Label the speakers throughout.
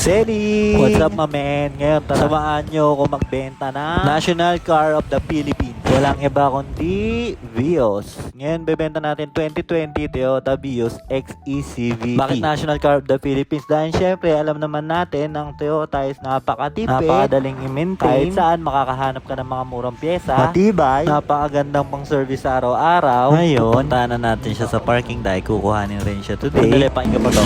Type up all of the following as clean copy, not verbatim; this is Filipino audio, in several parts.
Speaker 1: Sally!
Speaker 2: What's up, my man? Ngayon, samahan nyo ako magbenta ng National Car of the Philippines. Walang iba kundi Vios. Ngayon, bebenta natin 2020 Toyota Vios XECVT. Bakit National Car of the Philippines? Dahil syempre, alam naman natin, ang Toyota is napakatipid, napakadaling i-maintain, kahit saan makakahanap ka ng mga murang pyesa, matibay, napakagandang pang service sa araw-araw. Ngayon, puntahan na natin siya sa parking dahil kukuhanin rin siya today. Sandali, pakinggan pa to.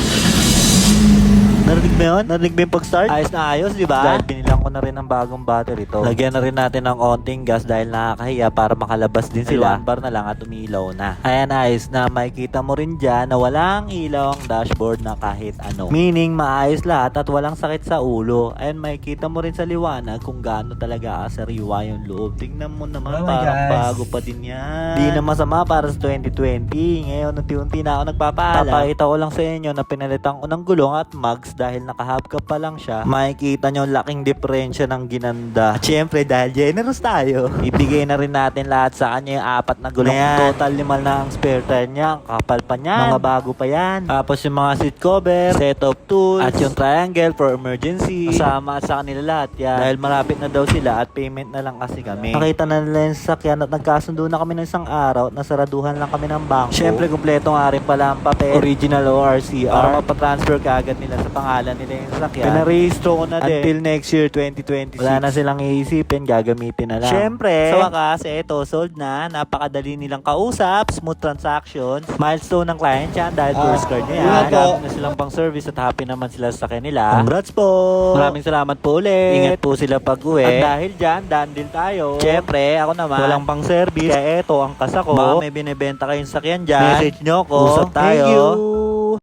Speaker 2: Narinig mo yun? Narinig mo yung pag-start? Ayos na ayos, di ba? Dahil binilang ko na rin ng bagong battery to. Lagyan na rin natin ng onting gas dahil nakakahiya para makalabas din sila. One bar na lang at umilaw na. Ayan, ayos na. Makikita mo rin dyan na walang ilaw ang dashboard na kahit ano. Meaning, maayos lahat at walang sakit sa ulo. Ayan, makikita mo rin sa liwanag kung gaano talaga asariwa yung loob. Tingnan mo naman, parang bago pa din yan. Di na masama para sa 2020. Ngayon, unti-unti na ako nagpapaalam. Papakita ko lang sa inyo na pinalitan ko ng gulong at mags dahil naka-hubcap pa lang siya. Makikita nyo laking diferensya ng ginanda. At syempre dahil generous tayo, ibigay na rin natin lahat sa kanya yung 4 na gulong. Total 5 na ang spare tire niya. Ang kapal pa niyan. Mga bago pa yan. Tapos yung mga seat cover, set of tools, at yung triangle for emergency. Kasama sa kanila lahat yan. Dahil malapit na daw sila at payment na lang kasi kami. Nakita na nila yung sasakyan at nagkasundo na kami ng isang araw at nasaraduhan lang kami ng bangko. Syempre kumpleto nga rin pala ang papel. Original ORCR. Para mapatransfer ka agad nila sa pangalan nila yung sasakyan. Pinarehistro ko na din. Until next year, 2026. Wala na silang iisipin, gagamitin na lang. Syempre, sa wakas, eto, sold na. Napakadali nilang kausap. Smooth transactions. Milestone ng client yan dahil first card niya yan. Gamit na silang pang service at happy naman sila sa kanila. Congrats po! Maraming salamat po ulit. Ingat po sila pag-uwi. At dahil dyan, daan din tayo. Syempre, ako naman, walang pang service. Kaya eto, ang kasa ko. Baka may binibenta kayong sakyan dyan. Message nyo ko. Usap tayo. Thank you!